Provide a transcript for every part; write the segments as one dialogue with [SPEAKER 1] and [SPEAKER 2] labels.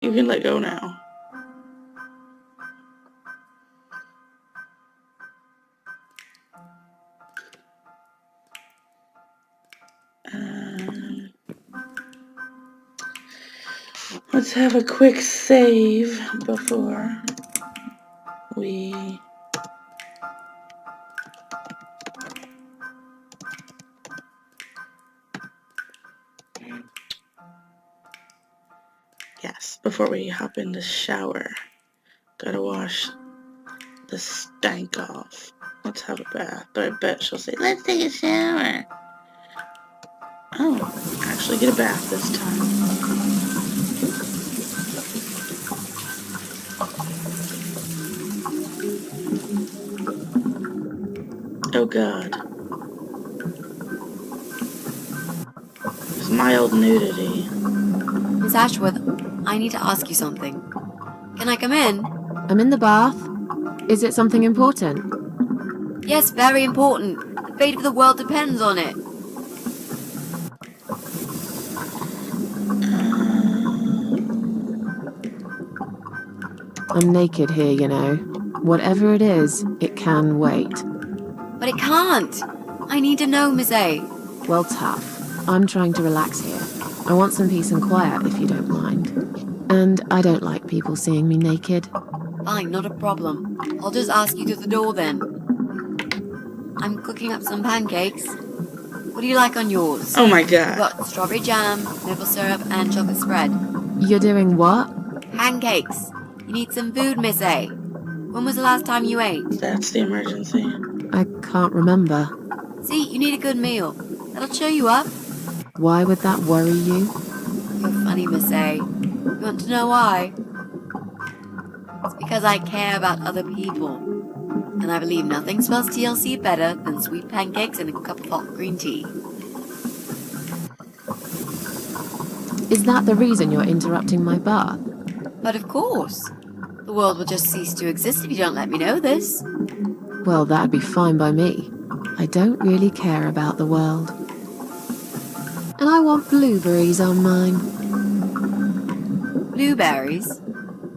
[SPEAKER 1] You can let go now. Let's have a quick save before we... Yes, before we hop in the shower. Gotta wash the stank off. Let's have a bath. But I bet she'll say, let's take a shower. Oh, actually get a bath this time. Oh God. It's mild nudity.
[SPEAKER 2] Miss Ashworth, I need to ask you something. Can I come in?
[SPEAKER 3] I'm in the bath. Is it something important?
[SPEAKER 2] Yes, very important. The fate of the world depends on it.
[SPEAKER 3] I'm naked here, you know. Whatever it is, it can wait.
[SPEAKER 2] But it can't. I need to know, Miss A.
[SPEAKER 3] Well, tough. I'm trying to relax here. I want some peace and quiet, if you don't mind. And I don't like people seeing me naked.
[SPEAKER 2] Fine, not a problem. I'll just ask you through the door then. I'm cooking up some pancakes. What do you like on yours?
[SPEAKER 1] Oh my
[SPEAKER 2] I've
[SPEAKER 1] God.
[SPEAKER 2] got strawberry jam, maple syrup, and chocolate spread.
[SPEAKER 3] You're doing what?
[SPEAKER 2] Pancakes. You need some food, Miss A. When was the last time you ate?
[SPEAKER 1] That's the emergency.
[SPEAKER 3] I can't remember.
[SPEAKER 2] See, you need a good meal. That'll cheer you up.
[SPEAKER 3] Why would that worry you?
[SPEAKER 2] You're funny, Miss A. You want to know why? It's because I care about other people. And I believe nothing spells TLC better than sweet pancakes and a cup of hot green tea.
[SPEAKER 3] Is that the reason you're interrupting my bath?
[SPEAKER 2] But of course. The world will just cease to exist if you don't let me know this.
[SPEAKER 3] Well, that'd be fine by me. I don't really care about the world. And I want blueberries on mine.
[SPEAKER 2] Blueberries?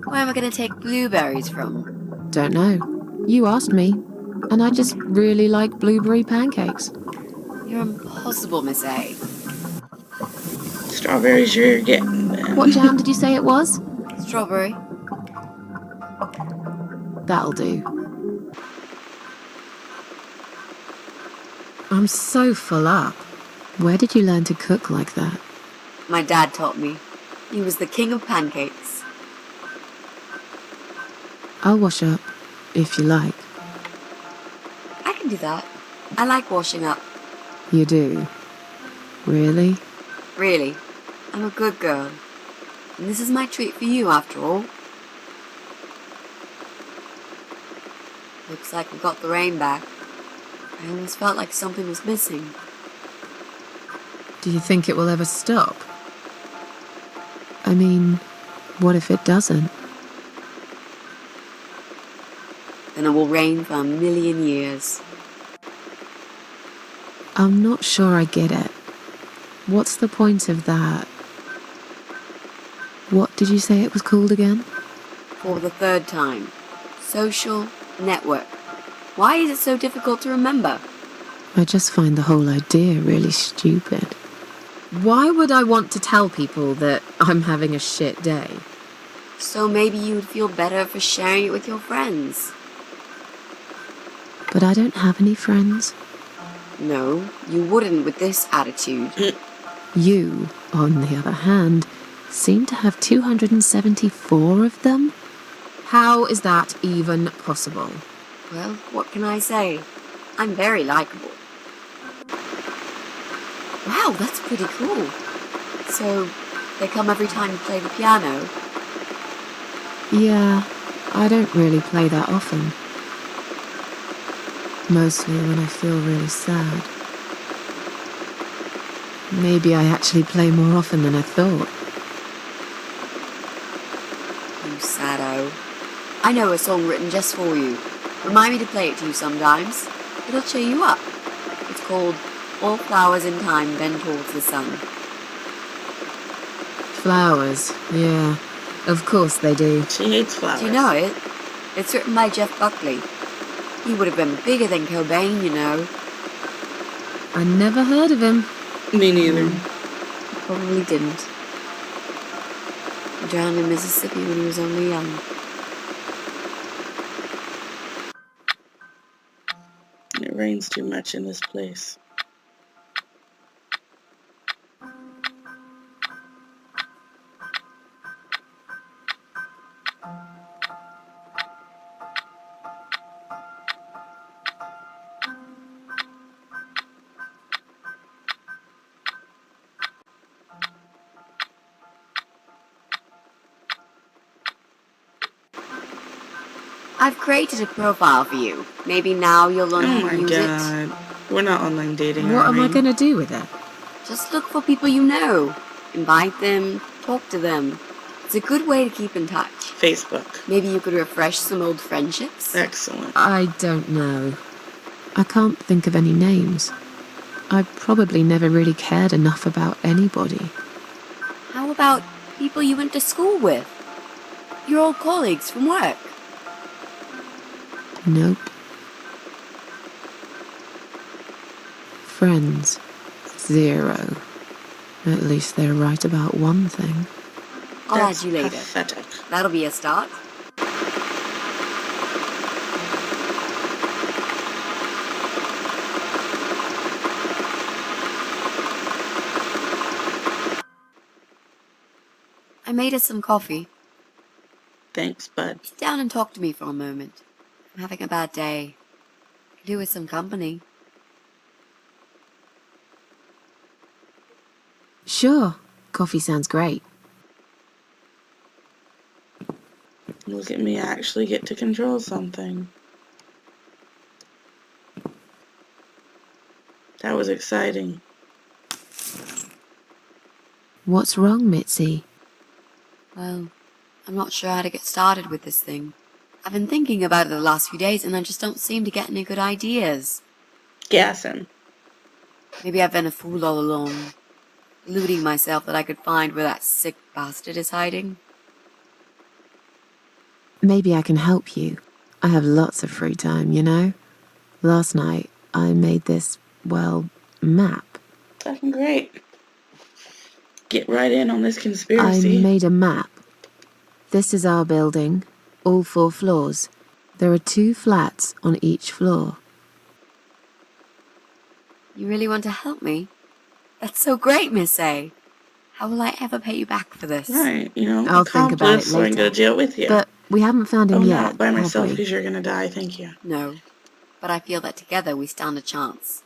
[SPEAKER 2] Where am I going to take blueberries from?
[SPEAKER 3] Don't know. You asked me, and I just really like blueberry pancakes.
[SPEAKER 2] You're impossible, Miss A.
[SPEAKER 1] Strawberries you're getting then.
[SPEAKER 3] What jam did you say it was?
[SPEAKER 2] Strawberry.
[SPEAKER 3] That'll do. I'm so full up. Where did you learn to cook like that?
[SPEAKER 2] My dad taught me. He was the king of pancakes.
[SPEAKER 3] I'll wash up, if you like.
[SPEAKER 2] I can do that. I like washing up.
[SPEAKER 3] You do? Really?
[SPEAKER 2] Really. I'm a good girl. And this is my treat for you, after all. Looks like we got the rain back. I almost felt like something was missing.
[SPEAKER 3] Do you think it will ever stop? I mean, what if it doesn't?
[SPEAKER 2] Then it will rain for 1,000,000 years.
[SPEAKER 3] I'm not sure I get it. What's the point of that? What did you say it was called again?
[SPEAKER 2] For the third time. Social network. Why is it so difficult to remember?
[SPEAKER 3] I just find the whole idea really stupid. Why would I want to tell people that I'm having a shit day?
[SPEAKER 2] So maybe you would feel better for sharing it with your friends.
[SPEAKER 3] But I don't have any friends.
[SPEAKER 2] No, you wouldn't with this attitude.
[SPEAKER 3] You, on the other hand, seem to have 274 of them? How is that even possible?
[SPEAKER 2] Well, what can I say? I'm very likable. Wow, that's pretty cool. So, they come every time you play the piano?
[SPEAKER 3] Yeah, I don't really play that often. Mostly when I feel really sad. Maybe I actually play more often than I thought.
[SPEAKER 2] You saddo. I know a song written just for you. Remind me to play it to you sometimes. It'll cheer you up. It's called All Flowers in Time Bend Towards the Sun.
[SPEAKER 3] Flowers, yeah. Of course they do.
[SPEAKER 1] She hates flowers.
[SPEAKER 2] Do you know it? It's written by Jeff Buckley. He would have been bigger than Cobain, you know.
[SPEAKER 3] I never heard of him.
[SPEAKER 1] Me neither.
[SPEAKER 2] Probably didn't. He drowned in Mississippi when he was only young.
[SPEAKER 1] It rains too much in this place.
[SPEAKER 2] I've created a profile for you. Maybe now you'll learn
[SPEAKER 1] Oh
[SPEAKER 2] how to
[SPEAKER 1] my
[SPEAKER 2] use
[SPEAKER 1] god. We're not online dating,
[SPEAKER 3] What
[SPEAKER 1] are
[SPEAKER 3] am I
[SPEAKER 1] we?
[SPEAKER 3] going to do with it?
[SPEAKER 2] it. Just look for people you know. Invite them, talk to them. It's a good way to keep in touch.
[SPEAKER 1] Facebook.
[SPEAKER 2] Maybe you could refresh some old friendships.
[SPEAKER 1] Excellent.
[SPEAKER 3] I don't know. I can't think of any names. I probably never really cared enough about anybody.
[SPEAKER 2] How about people you went to school with? Your old colleagues from work?
[SPEAKER 3] Nope. Friends. 0. At least they're right about one thing.
[SPEAKER 2] I'll
[SPEAKER 1] That's
[SPEAKER 2] add you later.
[SPEAKER 1] pathetic.
[SPEAKER 2] That'll be a start. I made us some coffee.
[SPEAKER 1] Thanks, bud.
[SPEAKER 2] Sit down and talk to me for a moment. I'm having a bad day. Could do with some company.
[SPEAKER 3] Sure. Coffee sounds great.
[SPEAKER 1] Look at me actually get to control something. That was exciting.
[SPEAKER 3] What's wrong, Mitzi?
[SPEAKER 2] Well, I'm not sure how to get started with this thing. I've been thinking about it the last few days and I just don't seem to get any good ideas.
[SPEAKER 1] Gas him.
[SPEAKER 2] Maybe I've been a fool all along, deluding myself that I could find where that sick bastard is hiding.
[SPEAKER 3] Maybe I can help you. I have lots of free time, you know? Last night, I made this, well, map.
[SPEAKER 1] Fucking great. Get right in on this
[SPEAKER 3] I
[SPEAKER 1] conspiracy.
[SPEAKER 3] made a map. This is our building, all 4 floors. There are 2 flats on each floor.
[SPEAKER 2] You really want to help me? That's so great, Miss A. How will I ever pay you back for this?
[SPEAKER 1] Right, you know,
[SPEAKER 3] I'll think about it
[SPEAKER 1] accomplice so I can go to
[SPEAKER 3] later.
[SPEAKER 1] jail with you.
[SPEAKER 3] But we haven't found him
[SPEAKER 1] oh
[SPEAKER 3] yet,
[SPEAKER 1] no, by
[SPEAKER 3] have
[SPEAKER 1] myself
[SPEAKER 3] we?
[SPEAKER 1] because you're gonna die, thank you.
[SPEAKER 2] No, but I feel that together we stand a chance.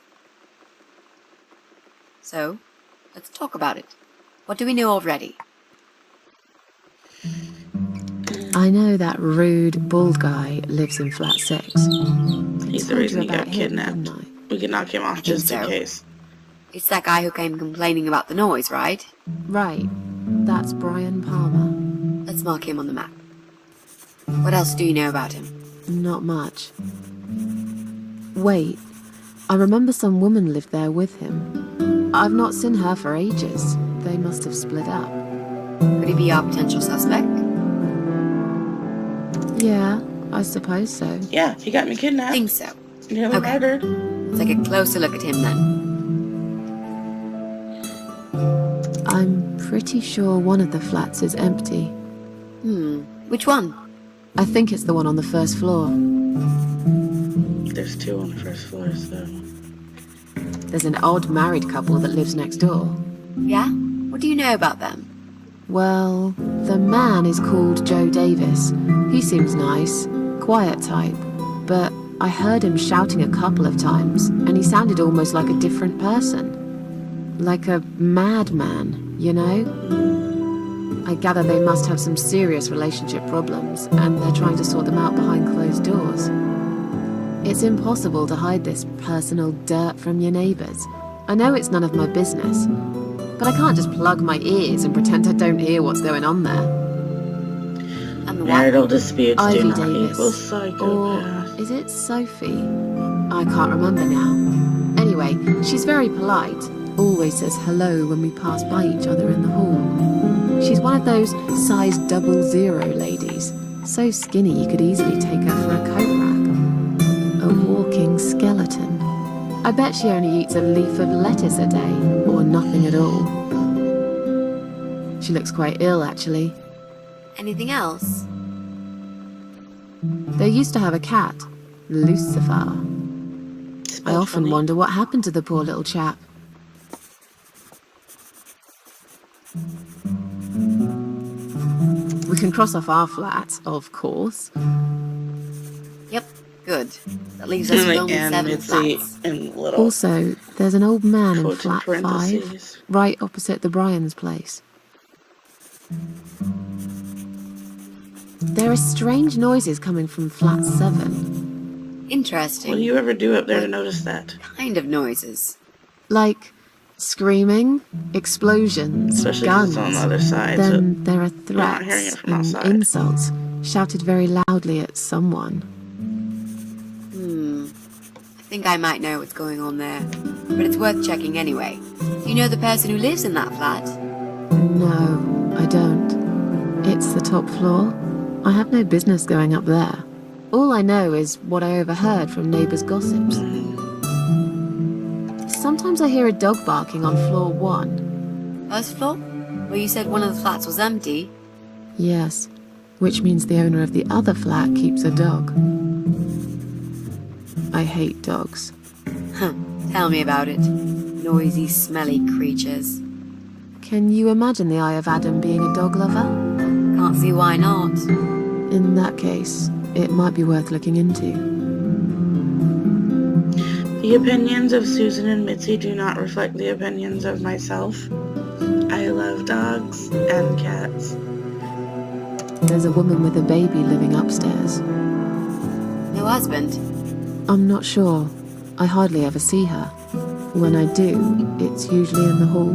[SPEAKER 2] So, let's talk about it. What do we know already?
[SPEAKER 3] I know that rude, bald guy lives in flat 6.
[SPEAKER 1] He's the
[SPEAKER 3] Told you
[SPEAKER 1] reason he
[SPEAKER 3] about
[SPEAKER 1] got
[SPEAKER 3] him,
[SPEAKER 1] kidnapped.
[SPEAKER 3] didn't I?
[SPEAKER 1] We can knock him off just in
[SPEAKER 2] so.
[SPEAKER 1] case.
[SPEAKER 2] It's that guy who came complaining about the noise, right?
[SPEAKER 3] Right. That's Brian Palmer.
[SPEAKER 2] Let's mark him on the map. What else do you know about him?
[SPEAKER 3] Not much. Wait. I remember some woman lived there with him. I've not seen her for ages. They must have split up.
[SPEAKER 2] Could he be our potential suspect?
[SPEAKER 3] Yeah, I suppose so.
[SPEAKER 1] Yeah, he got me
[SPEAKER 2] I
[SPEAKER 1] kidnapped.
[SPEAKER 2] think so.
[SPEAKER 1] Nearly
[SPEAKER 2] Okay.
[SPEAKER 1] murdered.
[SPEAKER 2] Let's take a closer look at him then.
[SPEAKER 3] I'm pretty sure one of the flats is empty.
[SPEAKER 2] Which one?
[SPEAKER 3] I think it's the one on the first floor.
[SPEAKER 1] There's 2 on the first floor, so...
[SPEAKER 3] There's an odd married couple that lives next door.
[SPEAKER 2] Yeah? What do you know about them?
[SPEAKER 3] Well, the man is called Joe Davis. He seems nice, quiet type, but I heard him shouting a couple of times, and he sounded almost like a different person. Like a madman, you know? I gather they must have some serious relationship problems, and they're trying to sort them out behind closed doors. It's impossible to hide this personal dirt from your neighbours. I know it's none of my business, but I can't just plug my ears and pretend I don't hear what's going on there.
[SPEAKER 2] And the
[SPEAKER 1] Marital
[SPEAKER 2] one?
[SPEAKER 1] disputes
[SPEAKER 3] Ivy
[SPEAKER 1] do not
[SPEAKER 3] Davis.
[SPEAKER 1] equal
[SPEAKER 3] Or
[SPEAKER 1] psychopath.
[SPEAKER 3] is it Sophie? I can't remember now. Anyway, she's very polite. Always says hello when we pass by each other in the hall. She's one of those size 00 ladies. So skinny you could easily take her for a coat rack. A walking skeleton. I bet she only eats a leaf of lettuce a day, or nothing at all. She looks quite ill, actually.
[SPEAKER 2] Anything else?
[SPEAKER 3] They used to have a cat, Lucifer. I
[SPEAKER 1] Spelled
[SPEAKER 3] often
[SPEAKER 1] funny.
[SPEAKER 3] wonder what happened to the poor little chap. We can cross off our flat, of course.
[SPEAKER 2] Yep, good. That leaves us with only
[SPEAKER 1] and
[SPEAKER 2] 7
[SPEAKER 1] Mitzi
[SPEAKER 2] flats.
[SPEAKER 1] in little
[SPEAKER 3] Also, there's an old man in
[SPEAKER 1] quotes in
[SPEAKER 3] flat 5,
[SPEAKER 1] parentheses.
[SPEAKER 3] right opposite the Bryans' place. There are strange noises coming from flat 7.
[SPEAKER 2] Interesting.
[SPEAKER 1] What do you ever do up there to notice that?
[SPEAKER 2] Kind of noises.
[SPEAKER 3] Like screaming, explosions,
[SPEAKER 1] Especially 'cause
[SPEAKER 3] guns.
[SPEAKER 1] it's on the other side,
[SPEAKER 3] Then there are
[SPEAKER 1] not hearing it
[SPEAKER 3] threats
[SPEAKER 1] from
[SPEAKER 3] and
[SPEAKER 1] outside.
[SPEAKER 3] insults shouted very loudly at someone.
[SPEAKER 2] I think I might know what's going on there. But it's worth checking anyway. Do you know the person who lives in that flat?
[SPEAKER 3] No, I don't. It's the top floor. I have no business going up there. All I know is what I overheard from neighbours' gossips. Sometimes I hear a dog barking on floor 1.
[SPEAKER 2] First floor? Well, you said one of the flats was empty.
[SPEAKER 3] Yes, which means the owner of the other flat keeps a dog. I hate dogs.
[SPEAKER 2] Huh. Tell me about it. Noisy, smelly creatures.
[SPEAKER 3] Can you imagine the Eye of Adam being a dog lover?
[SPEAKER 2] Can't see why not.
[SPEAKER 3] In that case, it might be worth looking into.
[SPEAKER 1] The opinions of Susan and Mitzi do not reflect the opinions of myself. I love dogs and cats.
[SPEAKER 3] There's a woman with a baby living upstairs.
[SPEAKER 2] No husband?
[SPEAKER 3] I'm not sure. I hardly ever see her. When I do, it's usually in the hall,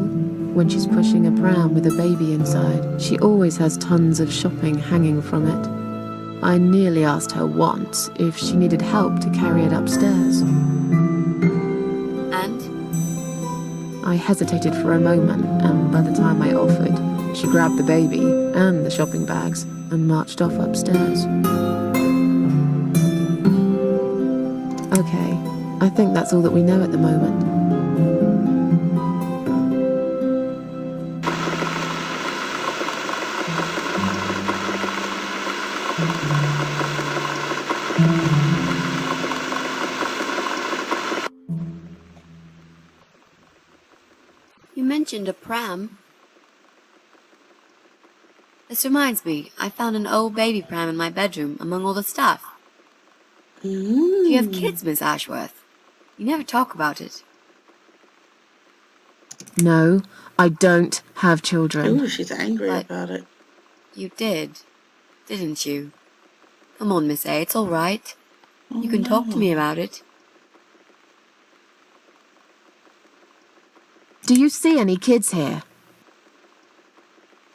[SPEAKER 3] when she's pushing a pram with a baby inside. She always has tons of shopping hanging from it. I nearly asked her once if she needed help to carry it upstairs.
[SPEAKER 2] And?
[SPEAKER 3] I hesitated for a moment, and by the time I offered, she grabbed the baby and the shopping bags and marched off upstairs. Okay, I think that's all that we know at the moment.
[SPEAKER 2] You mentioned a pram. This reminds me, I found an old baby pram in my bedroom among all the stuff. Do you have kids, Miss Ashworth? You never talk about it.
[SPEAKER 3] No, I don't have children.
[SPEAKER 1] Ooh, she's angry
[SPEAKER 2] But-
[SPEAKER 1] about it.
[SPEAKER 2] You did, didn't you? Come on, Miss A, it's all right. You can talk to me about it.
[SPEAKER 3] Do you see any kids here?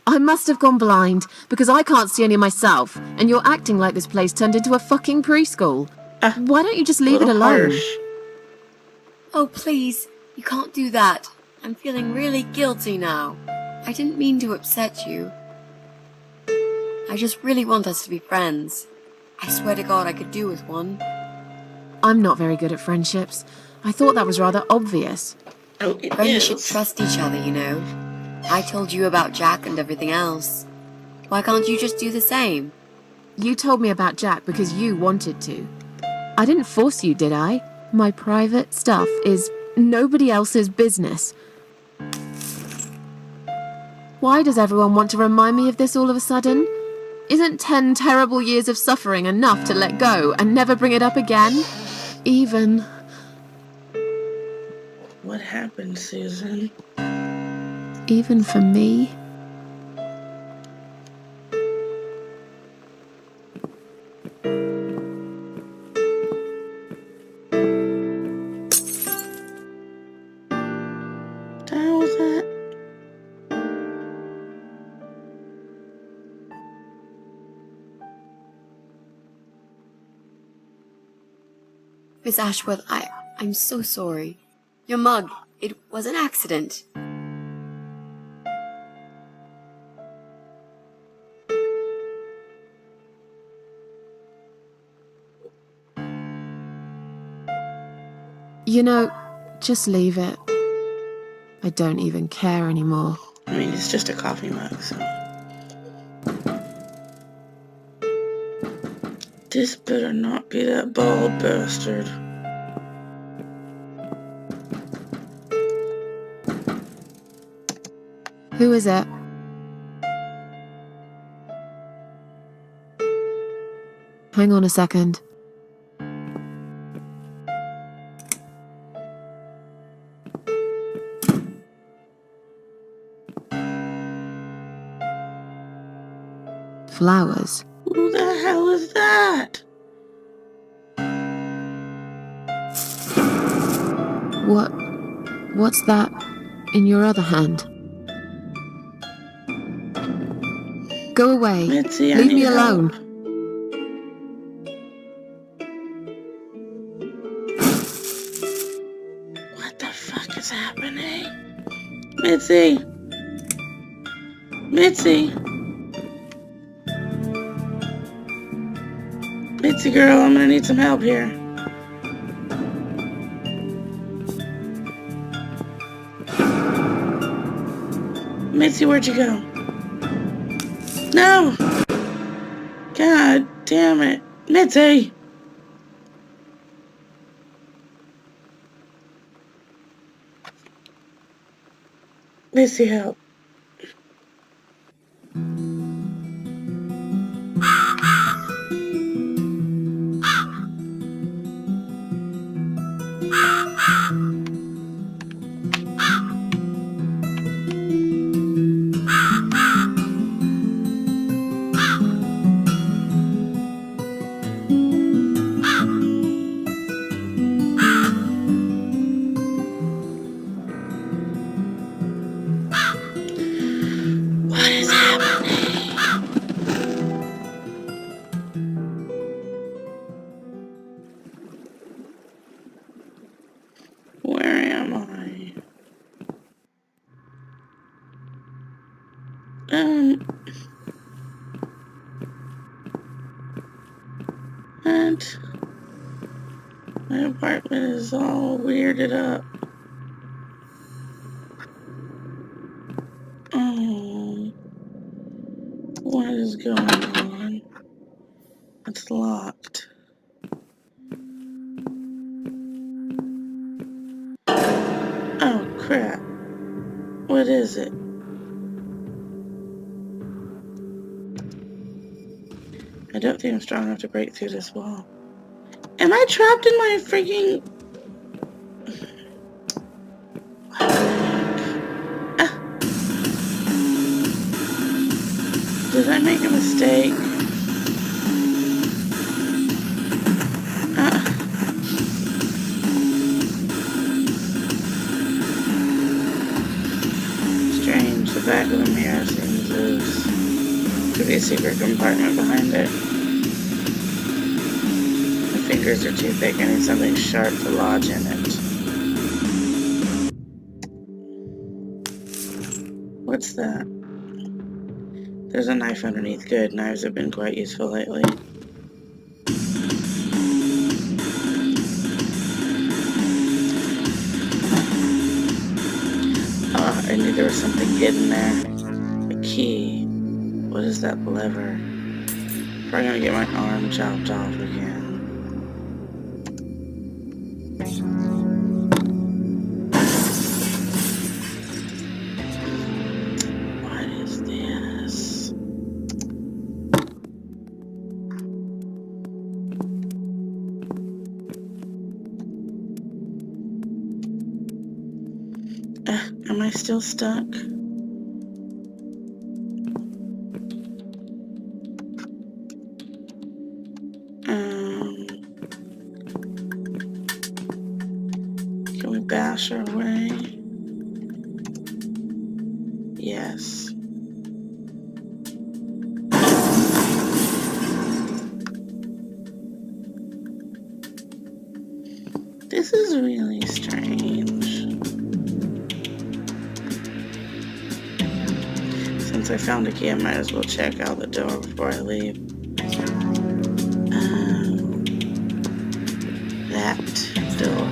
[SPEAKER 3] I must have gone blind, because I can't see any myself, and you're acting like this place turned into a fucking preschool. Why don't you just leave it
[SPEAKER 1] Little
[SPEAKER 3] alone?
[SPEAKER 1] harsh.
[SPEAKER 2] Oh, please, you can't do that. I'm feeling really guilty now. I didn't mean to upset you. I just really want us to be friends. I swear to God I could do with one.
[SPEAKER 3] I'm not very good at friendships. I thought that was rather obvious.
[SPEAKER 1] Oh, it
[SPEAKER 2] Friends
[SPEAKER 1] is.
[SPEAKER 2] should trust each other, you know. I told you about Jack and everything else. Why can't you just do the same?
[SPEAKER 3] You told me about Jack because you wanted to. I didn't force you, did I? My private stuff is nobody else's business. Why does everyone want to remind me of this all of a sudden? Isn't 10 terrible years of suffering enough to let go and never bring it up again? Even
[SPEAKER 1] What happened, Susan?
[SPEAKER 3] for me?
[SPEAKER 1] The hell was that?
[SPEAKER 2] Miss Ashworth, I'm so sorry. Your mug, it was an accident.
[SPEAKER 3] You know, just leave it. I don't even care anymore.
[SPEAKER 1] I mean, it's just a coffee mug, so. This better not be that bald bastard.
[SPEAKER 3] Who is it? Hang on a second. Flowers.
[SPEAKER 1] Who the hell is that?
[SPEAKER 3] What's that in your other hand? Go away.
[SPEAKER 1] Mitzi, I
[SPEAKER 3] Leave
[SPEAKER 1] need
[SPEAKER 3] me
[SPEAKER 1] help.
[SPEAKER 3] alone.
[SPEAKER 1] What the fuck is happening? Mitzi! Mitzi! Mitzi girl, I'm gonna need some help here. Mitzi, where'd you go? No! God damn it. Mitzi! Mitzi, help. What is happening? Where am I? And my apartment is all weirded up. Oh, what is going on? It's locked. Oh crap. What is it? I don't think I'm strong enough to break through this wall. Am I trapped in my freaking... What the heck? Ah. Did I make a mistake? Strange, the back of the mirror seems loose. Could be a secret compartment behind it. My fingers are too thick, I need something sharp to lodge in it. What's that? There's a knife underneath. Good, knives have been quite useful lately. Oh, I knew there was something hidden there. A key. What is that lever? Probably gonna get my arm chopped off again. What is this? Am I still stuck? Can we bash our way? Yes. This is really strange. Since I found a key, I might as well check out the door before I leave. That door.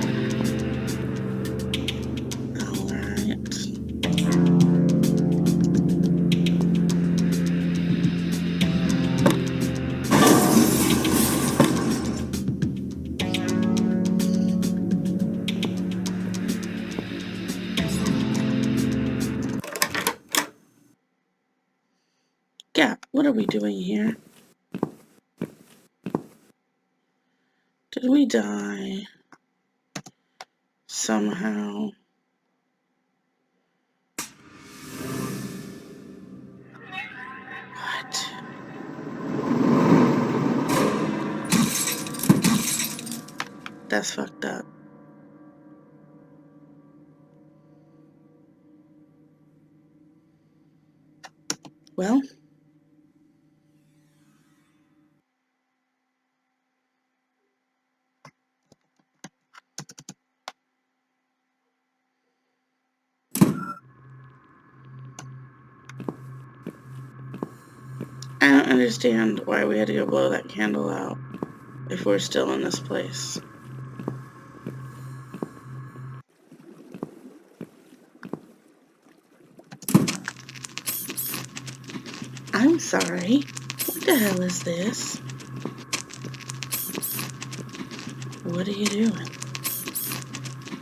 [SPEAKER 1] What are we doing here? Did we die? Somehow. What? That's fucked up. Well. I don't understand why we had to go blow that candle out if we're still in this place. I'm sorry. What the hell is this? What are you doing?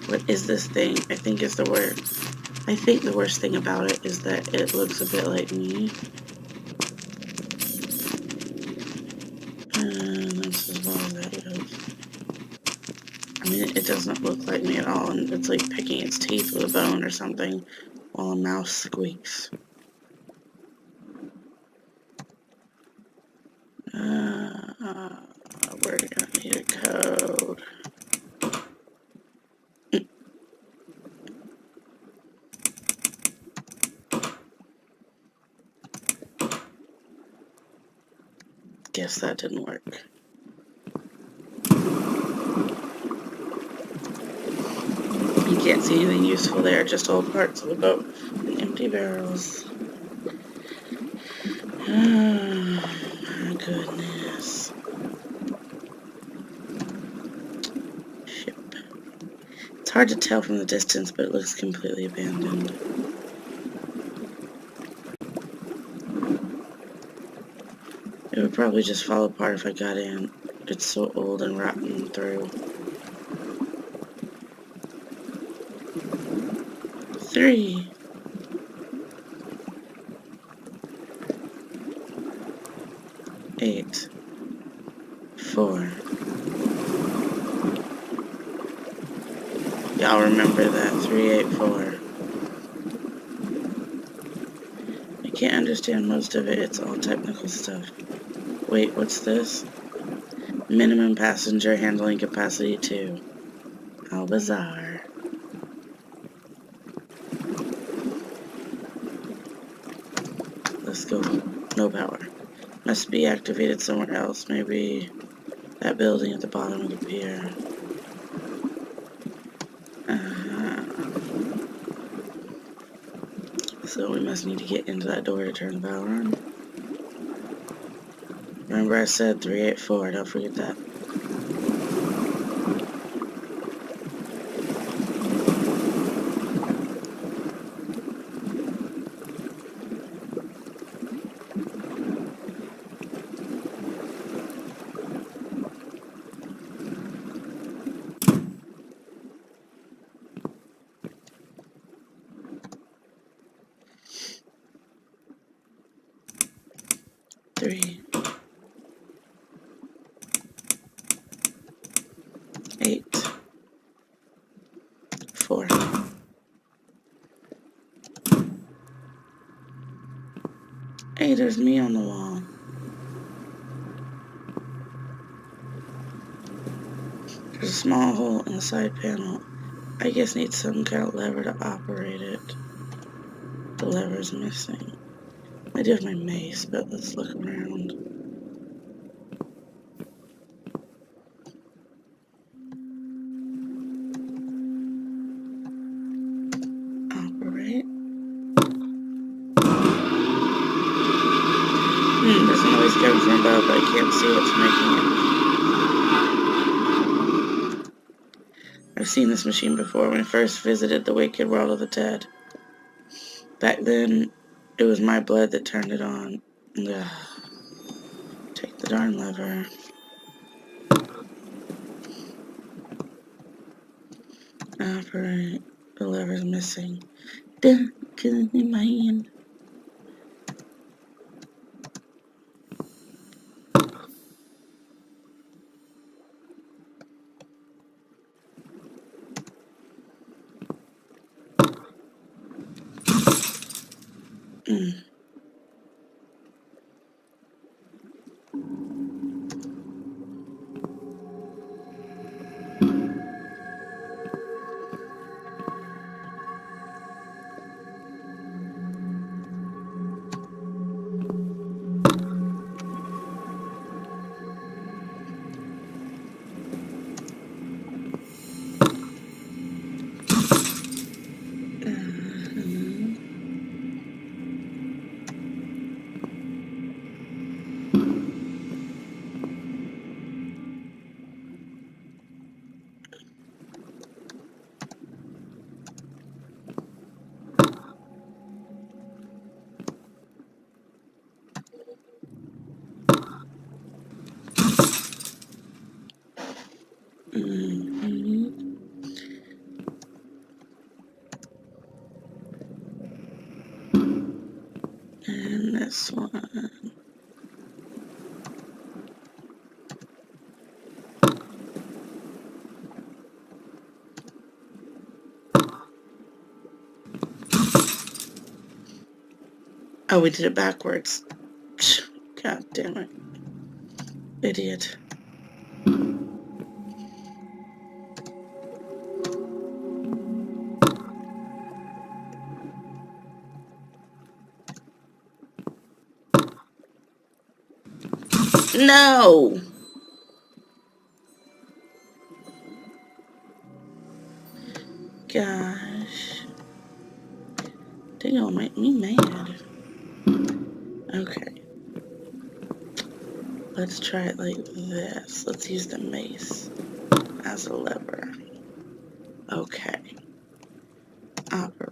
[SPEAKER 1] What is this thing? I think is the word. I think the worst thing about it is that it looks a bit like me. And that's as well as that goes. I mean, it doesn't look like me at all, and it's like picking its teeth with a bone or something while a mouse squeaks. We're gonna need a code. Guess that didn't work. You can't see anything useful there, just old parts of the boat and empty barrels. Oh my goodness. Ship. It's hard to tell from the distance, but it looks completely abandoned. It would probably just fall apart if I got in. It's so old and rotten through. 3. 8. 4. Y'all remember that 384. I can't understand most of it. It's all technical stuff. Wait, what's this? Minimum passenger handling capacity 2. How bizarre. Let's go. No power. Must be activated somewhere else. Maybe that building at the bottom of the pier. So we must need to get into that door to turn the power on. Remember I said 384, don't forget that. Three, 8, 4. Hey, there's me on the wall. There's a small hole in the side panel. I guess needs some kind of lever to operate it. The lever's missing. I do have my mace, but let's look around. Operate. There's a noise coming from above, but I can't see what's making it. I've seen this machine before when I first visited the wicked world of the dead. Back then, it was my blood that turned it on. Ugh. Take the darn lever. Operate. The lever's missing. Duh, 'cause it's in my hand. Mm. Mhm. Mhm. And this one. Oh, we did it backwards. God damn it. Idiot. No! Gosh. They gonna make me mad. Okay. Let's try it like this. Let's use the mace as a lever. Okay. Operate.